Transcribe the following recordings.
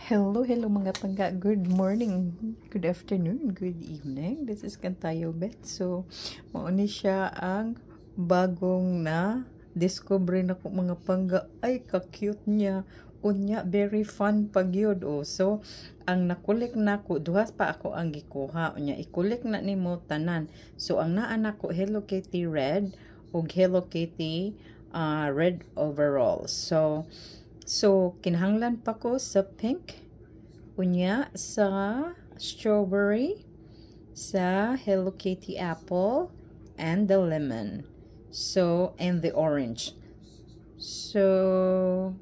Hello, hello mga pangga. Good morning, good afternoon, good evening. This is Kantayo Bet. So, mauni siya ang bagong na discover na ko mga pangga. Ay, ka-cute niya. Unya, very fun pagyod. Oh. So, ang nakulik na ko, duha pa ako ang gikuha. Unya, ikulik na ni mo tanan. So, ang naanak ko, Hello Kitty red o Hello Kitty red overall. So, kinahanglan pa ko sa pink, unya sa strawberry, sa Hello Kitty apple, and the lemon. So, and the orange. So,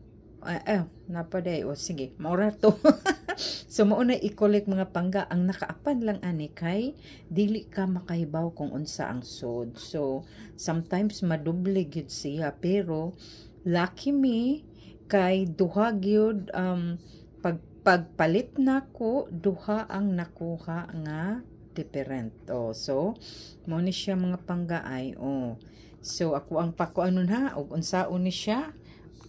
napaday. O, sige, maura to. So, mauna i-collect mga pangga. Ang nakaapan lang ani kay, dili ka makahibaw kung unsa ang sod. So, sometimes maduble gyud siya. Pero, lucky me, kay duha gyud pagpalit na ko, duha ang nakuha nga different. Oh, so mo ni siya mga panggaay. Oh, so ako ang pakuanon ha, og unsaon ni siya,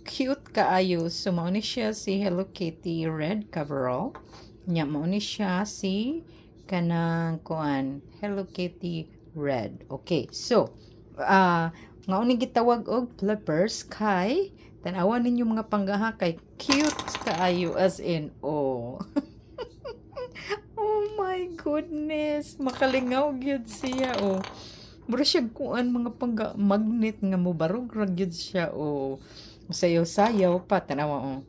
cute kaayo. So mo ni siya si Hello Kitty red coverall, nya mo ni siya si kanang kuan Hello Kitty red. Okay, so nga uning gitawag og flippers kay tanawan ninyo mga panggaha kay cute kaayo, as in oh. Oh my goodness, makalingaw gyud siya oh. Mura siya kuan mga pangga magnet nga mo barog ra gyud siya oh. Sayaw-sayaw pa tanawa oh.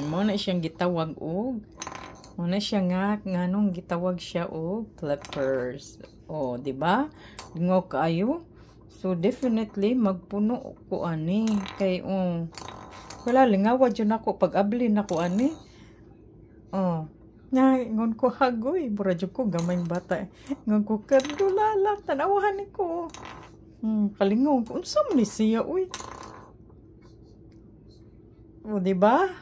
Mo na siyang gitawag og mo na siya nga nganong gitawag siya og flippers. Oh, di ba? Lingaw kaayo. So, definitely, magpuno ko ani. Kay, wala, lingawa dyan ako. Pag-ablin ako ani. Ngon ko hagoy. Buradyo ko, gamayng bata. Ngon ko, kardulala. Tanawahan ko. Kalingaw ko. Unsa mo ni siya, uy? O, diba?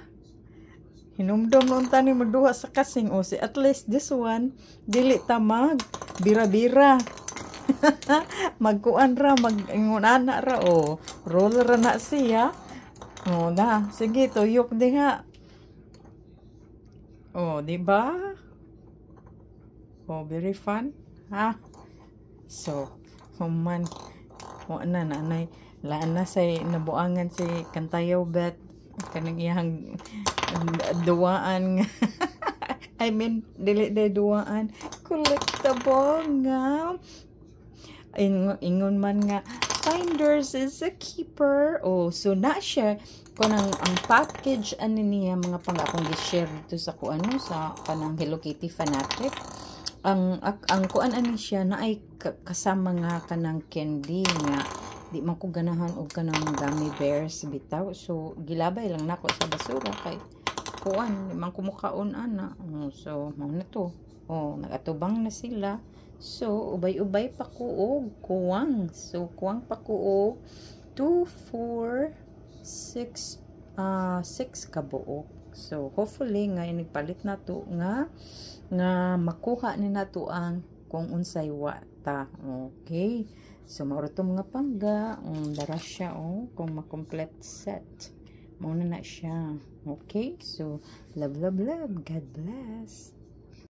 Hinumdom noon tani maduha sa kasing. O, at least this one, dili tamag. Bira-bira. Magkuan ra, mag-ingunana ra, oh. Roller ra na siya. Oh, na. Sige, tuyok diha. Oh, di ba? Oh, very fun. Ha? So, man, na, nanay. Laan na say, nabuangan si Kantayo Bet. Kanang iyang duwaan nga. I mean, dili duwaan. Collectible nga. Ingon man nga, finders is a keeper. Oh, so na siya kung ang package ani niya mga pang akong gi-share dito sa kuano sa kanang Hello Kitty fanatic. Ang kuan ani siya na ay kasama nga kanang candy nga di man ko ganahan og kanang gummy bears bitaw. So gilabay lang nako sa basura kay kuan di man ko mukaon ana. So mao na to. Oh, nagatubang na sila. So, ubay-ubay pa ko og kuwang. So, kuwang pa ko og 2, 4, 6, 6 kabuok. So, hopefully, nga inigpalit na to nga makuha ni na to ang kung unsay wata. Okay. So, mauro to mga pangga. Dara siya, kung ma-complete set. Mauna na siya. Okay. So, love, love, love. God bless.